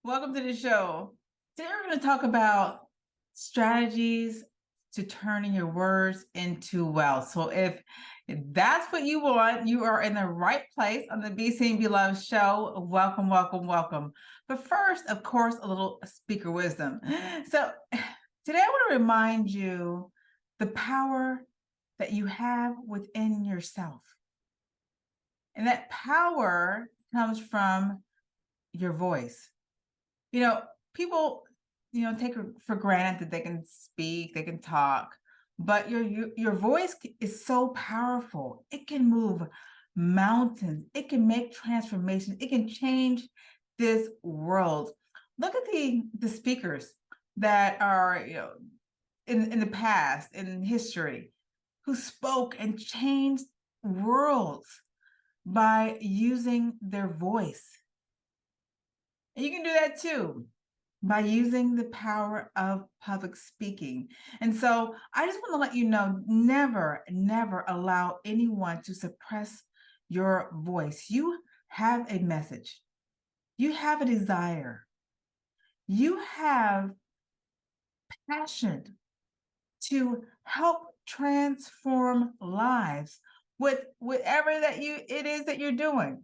Welcome to the show. Today we're going to talk about strategies to turning your words into wealth. So if that's what you want, you are in the right place on the Be Seen, Be Loved show. Welcome, welcome, welcome. But first, of course, a little speaker wisdom. So today I want to remind you the power that you have within yourself. And that power comes from your voice. People, take for granted that they can speak, they can talk, but your voice is so powerful. It can move mountains. It can make transformations. It can change this world. Look at the speakers that are, in the past, in history, who spoke and changed worlds by using their voice. And you can do that too by using the power of public speaking. And so I just want to let you know, never, never allow anyone to suppress your voice. You have a message. You have a desire. You have passion to help transform lives with whatever it is that you're doing.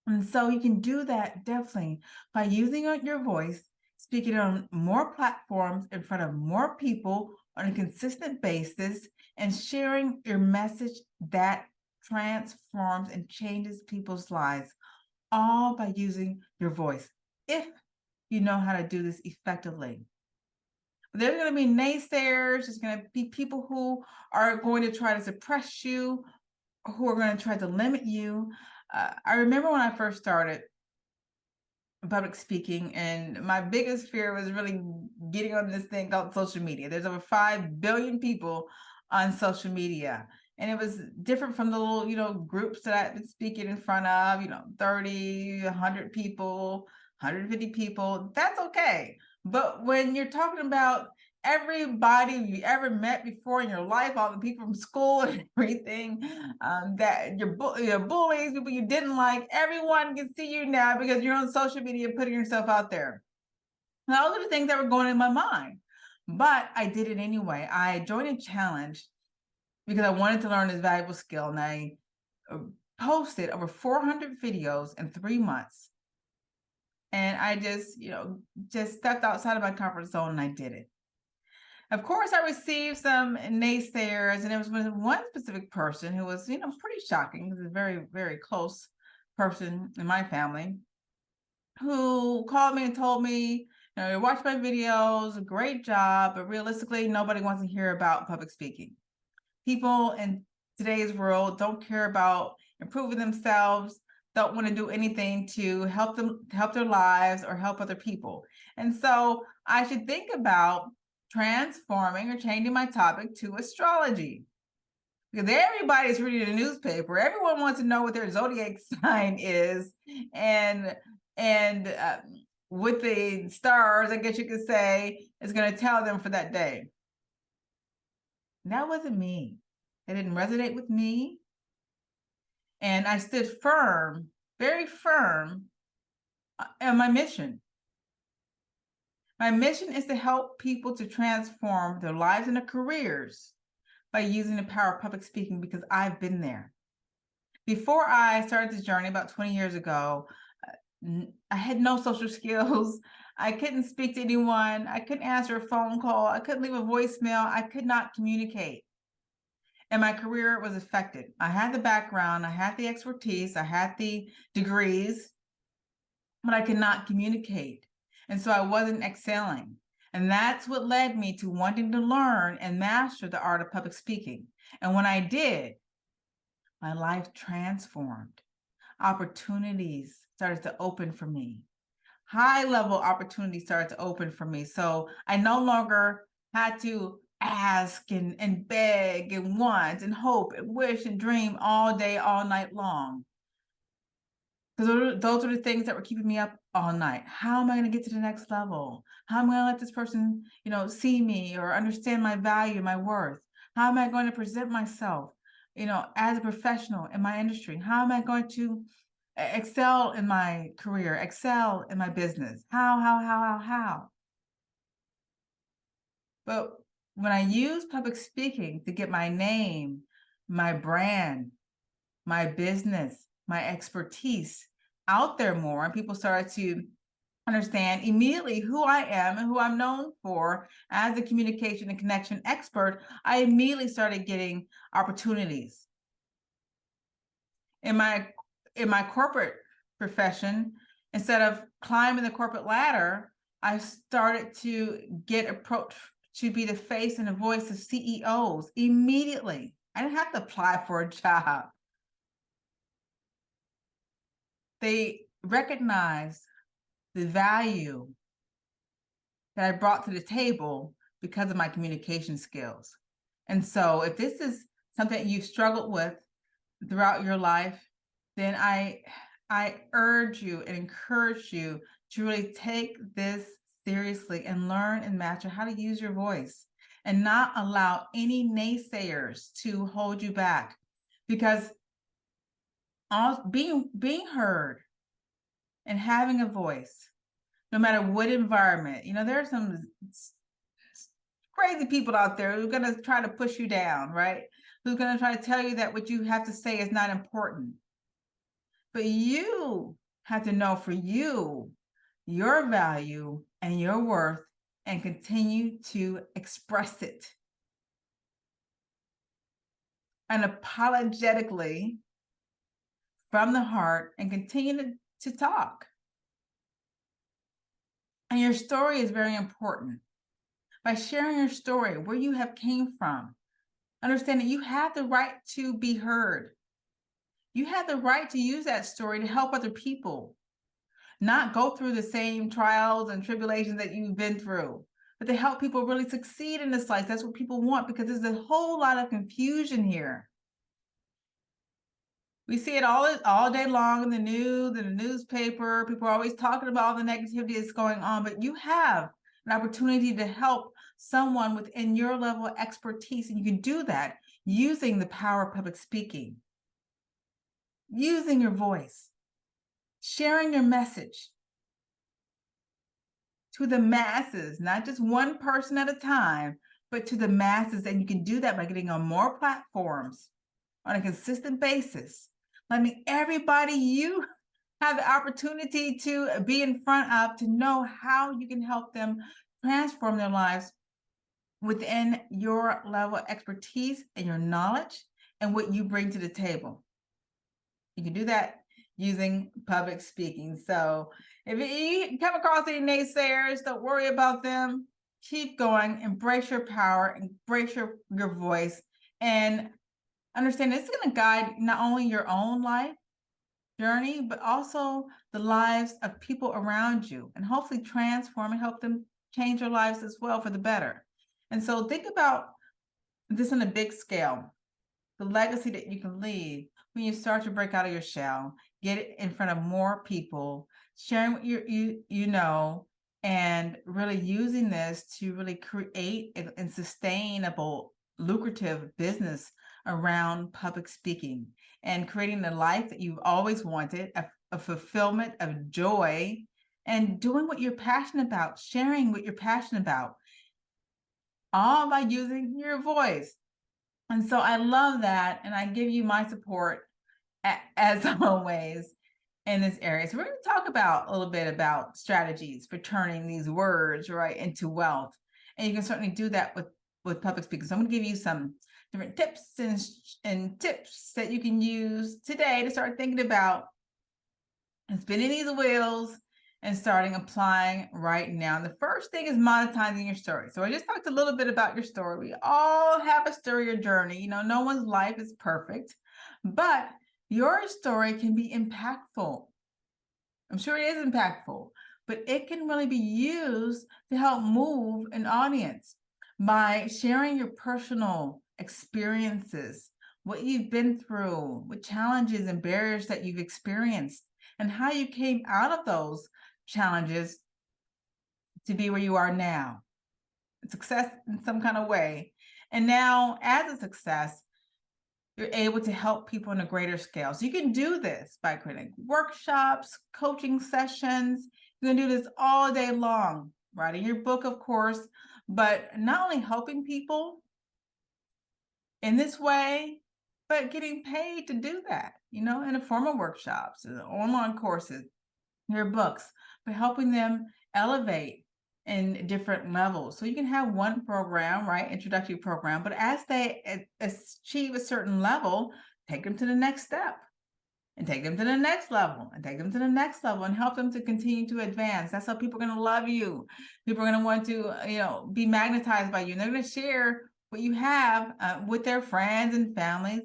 And so you can do that definitely by using your voice, speaking on more platforms in front of more people on a consistent basis, and sharing your message that transforms and changes people's lives, all by using your voice, if you know how to do this effectively. There's going to be naysayers. There's going to be people who are going to try to suppress you, who are going to try to limit you. I remember when I first started public speaking, and my biggest fear was really getting on this thing called social media. There's over 5 billion people on social media, and it was different from the little, groups that I've been speaking in front of, 30, 100 people, 150 people. That's okay. But when you're talking about everybody you ever met before in your life, all the people from school and everything, that your bullies, people you didn't like, everyone can see you now because you're on social media putting yourself out there. Now, those are the things that were going in my mind, but I did it anyway. I joined a challenge because I wanted to learn this valuable skill, and I posted over 400 videos in 3 months. And I just stepped outside of my comfort zone and I did it. Of course, I received some naysayers, and there was one specific person who was, pretty shocking. He was a very, very close person in my family, who called me and told me, you watch my videos, great job, but realistically, nobody wants to hear about public speaking. People in today's world don't care about improving themselves, don't want to do anything to help their lives or help other people. And so I should think about transforming or changing my topic to astrology, because everybody's reading the newspaper. Everyone wants to know what their zodiac sign is, and with the stars, I guess you could say, is going to tell them for that day. That wasn't me. It didn't resonate with me. And I stood firm, very firm, on my mission. My mission is to help people to transform their lives and their careers by using the power of public speaking, because I've been there. Before I started this journey about 20 years ago, I had no social skills. I couldn't speak to anyone. I couldn't answer a phone call. I couldn't leave a voicemail. I could not communicate. And my career was affected. I had the background, I had the expertise, I had the degrees, but I could not communicate. And so I wasn't excelling. And that's what led me to wanting to learn and master the art of public speaking. And when I did, my life transformed. Opportunities started to open for me. High-level opportunities started to open for me. So I no longer had to ask and beg and want and hope and wish and dream all day, all night long. Because those are the things that were keeping me up all night. How am I going to get to the next level? How am I going to let this person, see me or understand my value, my worth? How am I going to present myself, as a professional in my industry? How am I going to excel in my career, excel in my business. How? But when I use public speaking to get my name, my brand, my business, my expertise out there more, and people started to understand immediately who I am and who I'm known for as a communication and connection expert, I immediately started getting opportunities. In my corporate profession, instead of climbing the corporate ladder, I started to get approached to be the face and the voice of CEOs immediately. I didn't have to apply for a job. They recognized the value that I brought to the table because of my communication skills. And so if this is something you've struggled with throughout your life, then I urge you and encourage you to really take this seriously and learn and master how to use your voice and not allow any naysayers to hold you back, because being heard and having a voice, no matter what environment, there are some crazy people out there who are going to try to push you down, right? Who's going to try to tell you that what you have to say is not important. But you have to know for you, your value and your worth, and continue to express it unapologetically from the heart and continue to talk. And your story is very important. By sharing your story, where you have came from, understand that you have the right to be heard. You have the right to use that story to help other people, not go through the same trials and tribulations that you've been through, but to help people really succeed in this life. That's what people want, because there's a whole lot of confusion here. We see it all day long in the news, in the newspaper. People are always talking about all the negativity that's going on, but you have an opportunity to help someone within your level of expertise, and you can do that using the power of public speaking, using your voice, sharing your message to the masses, not just one person at a time, but to the masses. And you can do that by getting on more platforms on a consistent basis, letting everybody you have the opportunity to be in front of to know how you can help them transform their lives within your level of expertise and your knowledge and what you bring to the table. You can do that using public speaking. So if you come across any naysayers, don't worry about them. Keep going, embrace your power, embrace your voice, and understand it's going to guide not only your own life journey, but also the lives of people around you, and hopefully transform and help them change their lives as well for the better. And so think about this on a big scale, the legacy that you can leave when you start to break out of your shell, get it in front of more people, sharing what you know, and really using this to really create a sustainable, lucrative business around public speaking and creating the life that you've always wanted, a fulfillment of joy, and doing what you're passionate about, sharing what you're passionate about, all by using your voice. And so I love that, and I give you my support as always in this area. So we're going to talk about a little bit about strategies for turning these words right into wealth, and you can certainly do that with public speaking. So I'm going to give you some different tips and tips that you can use today to start thinking about and spinning these wheels and starting applying right now. And the first thing is monetizing your story. So I just talked a little bit about your story. We all have a story or journey. No one's life is perfect, but your story can be impactful. I'm sure it is impactful, but it can really be used to help move an audience by sharing your personal experiences, what you've been through, what challenges and barriers that you've experienced, and how you came out of those challenges to be where you are now. Success in some kind of way. And now, as a success, you're able to help people on a greater scale. So you can do this by creating workshops, coaching sessions. You can do this all day long, writing your book, of course, but not only helping people in this way, but getting paid to do that, in the form of workshops, online courses, your books, but helping them elevate in different levels. So you can have one program, right? Introductory program, but as they achieve a certain level, take them to the next step and take them to the next level and take them to the next level and help them to continue to advance. That's how people are going to love you. People are going to want to, be magnetized by you. And they're going to share what you have with their friends and families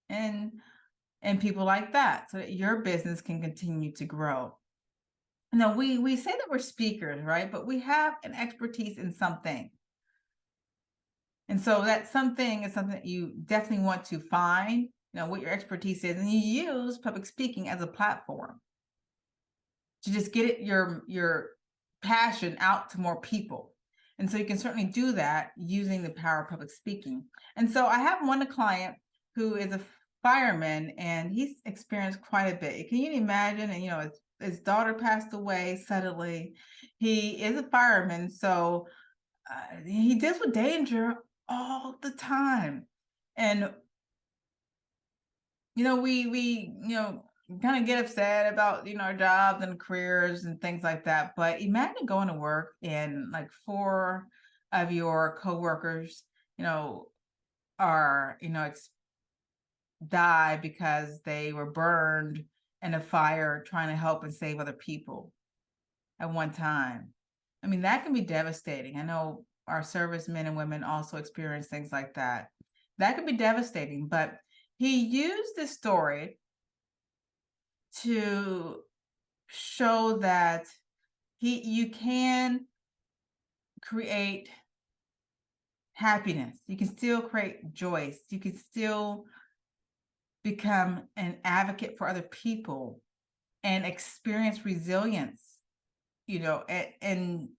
and people like that, so that your business can continue to grow. Now, we say that we're speakers, right? But we have an expertise in something. And so that something is something that you definitely want to find, what your expertise is, and you use public speaking as a platform to just get your passion out to more people. And so you can certainly do that using the power of public speaking. And so I have one client who is a fireman, and he's experienced quite a bit. Can you imagine? And his daughter passed away suddenly. He is a fireman, so he deals with danger all the time. And we kind of get upset about our jobs and careers and things like that. But imagine going to work and like 4 of your coworkers, are die because they were burned in a fire trying to help and save other people at one time. I mean, that can be devastating. I know our servicemen and women also experience things like that. That could be devastating, but he used this story to show that you can create happiness. You can still create joy. You can still become an advocate for other people and experience resilience, in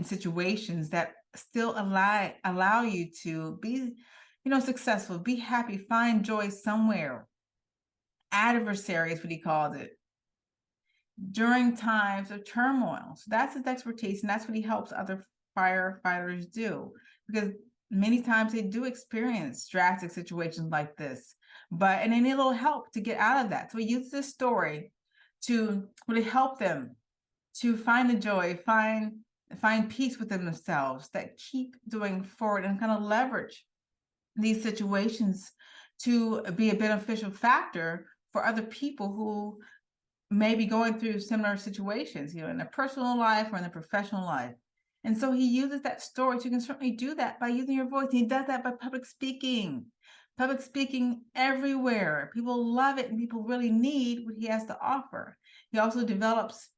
situations that still allow you to be, successful, be happy, find joy somewhere. Adversary is what he called it, during times of turmoil. So that's his expertise, and that's what he helps other firefighters do, because many times they do experience drastic situations like this, and they need a little help to get out of that. So he uses this story to really help them to find the joy, find peace within themselves, that keep doing forward and kind of leverage these situations to be a beneficial factor for other people who may be going through similar situations, in their personal life or in their professional life. And so he uses that story. So you can certainly do that by using your voice. He does that by public speaking everywhere. People love it, and people really need what he has to offer. He also develops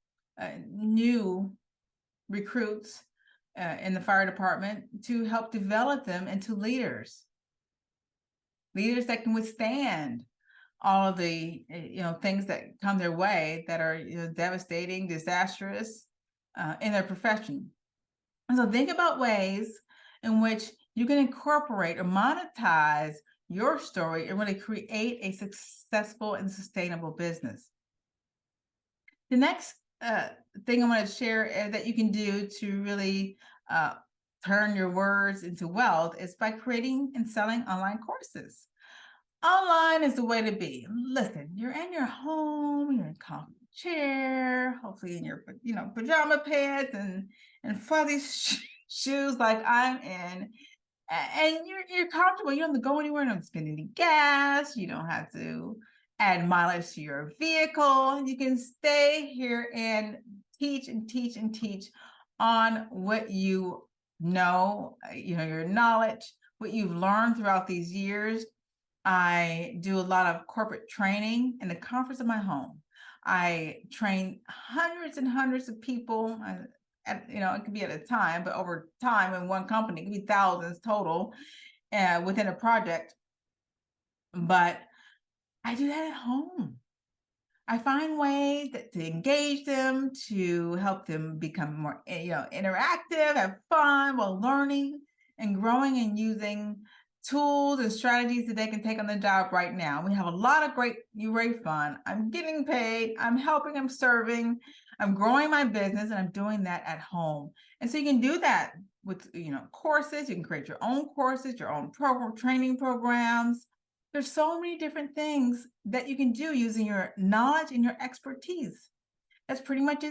new recruits in the fire department to help develop them into leaders that can withstand all of the things that come their way that are devastating, disastrous in their profession. And so think about ways in which you can incorporate or monetize your story and really create a successful and sustainable business. The next thing I want to share that you can do to really turn your words into wealth is by creating and selling online courses. Online is the way to be. Listen, you're in your home, you're in a comfy chair, hopefully in your pajama pants and fuzzy shoes like I'm in, and you're comfortable. You don't have to go anywhere. You don't have to spend any gas. You don't have to add mileage to your vehicle. You can stay here and teach and teach and teach on what you know, your knowledge, what you've learned throughout these years. I do a lot of corporate training in the comforts of my home. I train hundreds and hundreds of people. It could be at a time, but over time in one company, it could be thousands total within a project. But I do that at home. I find ways to engage them, to help them become more, interactive, have fun while learning and growing and using tools and strategies that they can take on the job right now. We have a lot of great URA fun. I'm getting paid. I'm helping. I'm serving. I'm growing my business, and I'm doing that at home. And so you can do that with courses. You can create your own courses, your own training programs. There's so many different things that you can do using your knowledge and your expertise. That's pretty much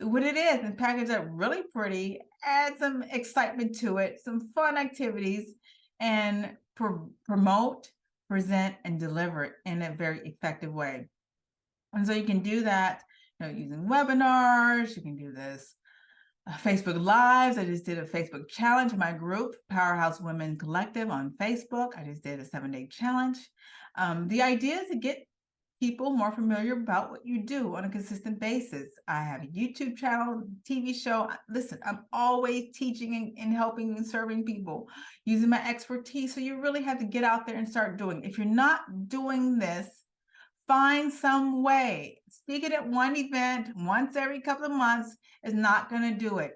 what it is, and package that really pretty, add some excitement to it, some fun activities, and promote, present, and deliver it in a very effective way. And so you can do that using webinars. You can do this Facebook Lives. I just did a Facebook challenge in my group, Powerhouse Women Collective on Facebook. I just did a 7-day challenge. The idea is to get people more familiar about what you do on a consistent basis. I have a YouTube channel, TV show. Listen, I'm always teaching and helping and serving people using my expertise. So you really have to get out there and start doing. If you're not doing this, find some way. Speaking at one event once every couple of months is not going to do it.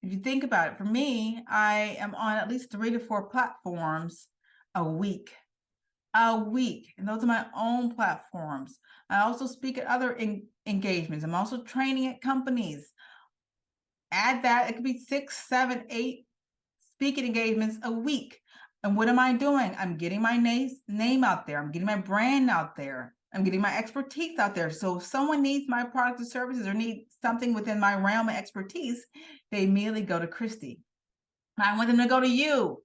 If you think about it, for me, I am on at least 3 to 4 platforms a week. And those are my own platforms. I also speak at other engagements. I'm also training at companies. Add that, it could be 6, 7, 8 speaking engagements a week. And what am I doing? I'm getting my name out there. I'm getting my brand out there. I'm getting my expertise out there. So if someone needs my products or services or need something within my realm of expertise, they immediately go to Christie. I want them to go to you.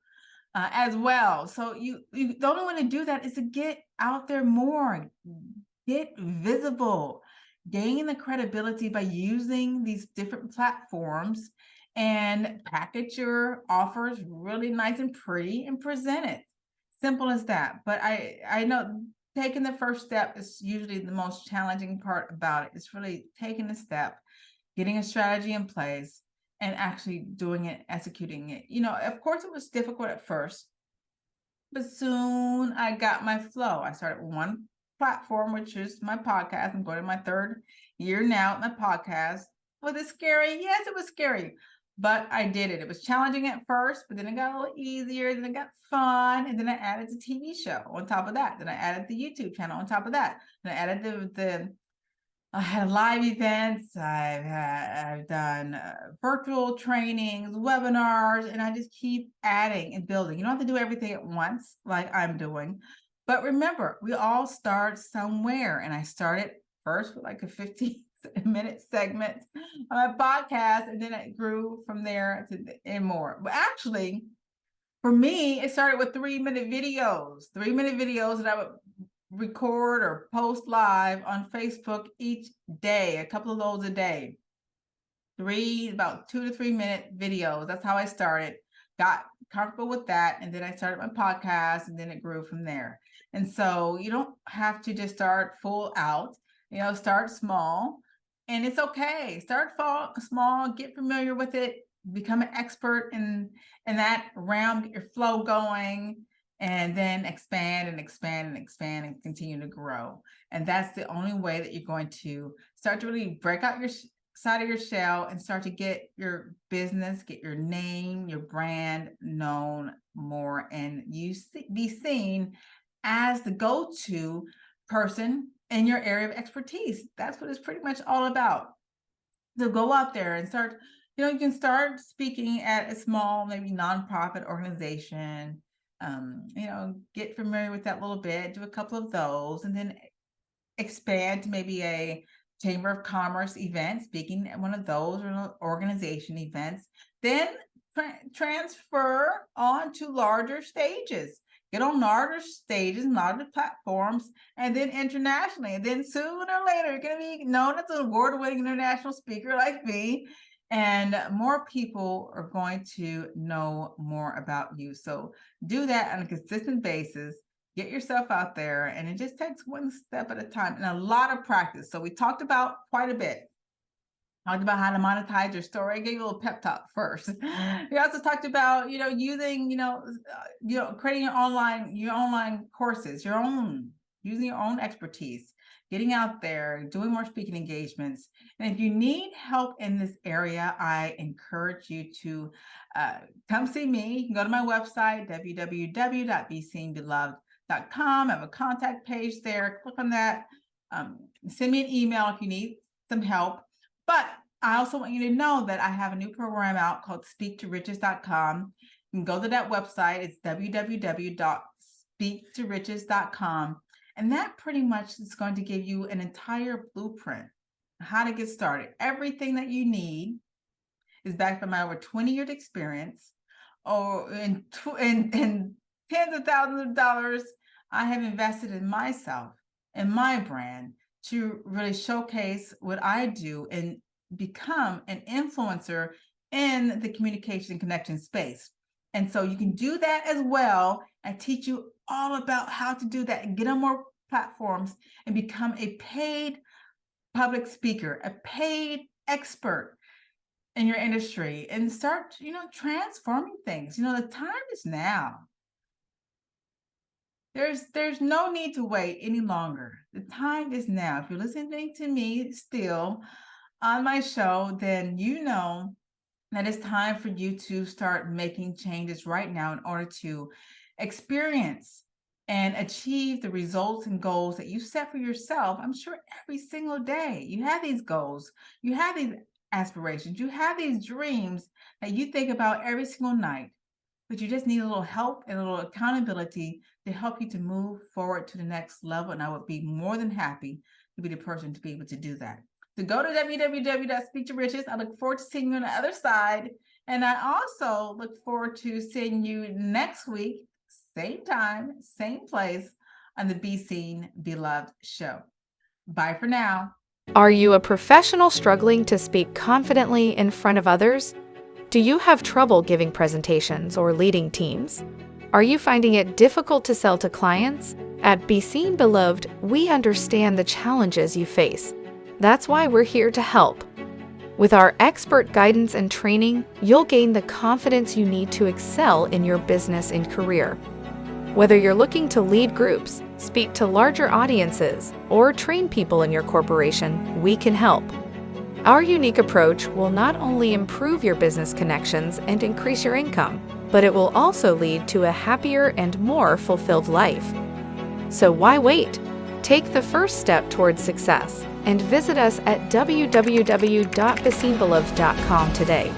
As well. So the only way to do that is to get out there more, get visible, gain the credibility by using these different platforms, and package your offers really nice and pretty and present it. Simple as that. But I know taking the first step is usually the most challenging part about it. It's really taking the step, getting a strategy in place, and actually doing it, executing it. Of course, it was difficult at first, but soon I got my flow. I started with one platform, which is my podcast. I'm going to my 3rd year now with my podcast. Was it scary? Yes, it was scary, but I did it. It was challenging at first, but then it got a little easier. Then it got fun, and then I added the TV show on top of that. Then I added the YouTube channel on top of that. Then I added I had live events. I've done virtual trainings, webinars, and I just keep adding and building. You don't have to do everything at once like I'm doing. But remember, we all start somewhere. And I started first with like a 15-minute segment on my podcast, and then it grew from there and more. But actually, for me, it started with 3-minute videos, that I would record or post live on Facebook each day, a couple of those a day. About 2 to 3 minute videos. That's how I started. Got comfortable with that, and then I started my podcast, and then it grew from there. And so you don't have to just start full out. Start small, and it's okay. Start small, get familiar with it, become an expert in that realm, get your flow going, and then expand and expand and expand and continue to grow. And that's the only way that you're going to start to really break out your side of your shell and start to get your business, get your name, your brand known more, and be seen as the go-to person in your area of expertise. That's what it's pretty much all about. So go out there and start, you can start speaking at a small, maybe nonprofit organization. Get familiar with that a little bit, do a couple of those, and then expand to maybe a Chamber of Commerce event, speaking at one of those or organization events, then transfer on to larger stages. Get on larger stages, larger platforms, and then internationally. And then sooner or later, you're going to be known as an award-winning international speaker like me, and more people are going to know more about you. So do that on a consistent basis. Get yourself out there, and it just takes one step at a time and a lot of practice. So we talked about quite a bit. Talked about how to monetize your story. I gave you a little pep talk first. We also talked about, using, creating your online courses, using your own expertise, getting out there, doing more speaking engagements. And if you need help in this area, I encourage you to come see me. You can go to my website, www.beseenbeloved.com. I have a contact page there. Click on that. Send me an email if you need some help. But I also want you to know that I have a new program out called speaktoriches.com. You can go to that website. It's www.speaktoriches.com. And that pretty much is going to give you an entire blueprint on how to get started. Everything that you need is backed by my over 20 years experience. And tens of thousands of dollars I have invested in myself and my brand to really showcase what I do and become an influencer in the communication and connection space. And so you can do that as well. I teach you all about how to do that and get on more platforms and become a paid public speaker, a paid expert in your industry, and start, transforming things. The time is now. There's no need to wait any longer. The time is now. If you're listening to me still on my show, then you know that it's time for you to start making changes right now in order to experience and achieve the results and goals that you set for yourself. I'm sure every single day you have these goals, you have these aspirations, you have these dreams that you think about every single night, but you just need a little help and a little accountability to help you to move forward to the next level. And I would be more than happy to be the person to be able to do that. So go to www.speaktoriches. I look forward to seeing you on the other side. And I also look forward to seeing you next week, same time, same place, on the Be Seen, Beloved show. Bye for now. Are you a professional struggling to speak confidently in front of others? Do you have trouble giving presentations or leading teams? Are you finding it difficult to sell to clients? At Be Seen Beloved, we understand the challenges you face. That's why we're here to help. With our expert guidance and training, you'll gain the confidence you need to excel in your business and career. Whether you're looking to lead groups, speak to larger audiences, or train people in your corporation, we can help. Our unique approach will not only improve your business connections and increase your income, but it will also lead to a happier and more fulfilled life. So why wait? Take the first step towards success and visit us at www.beseenbeloved.com today.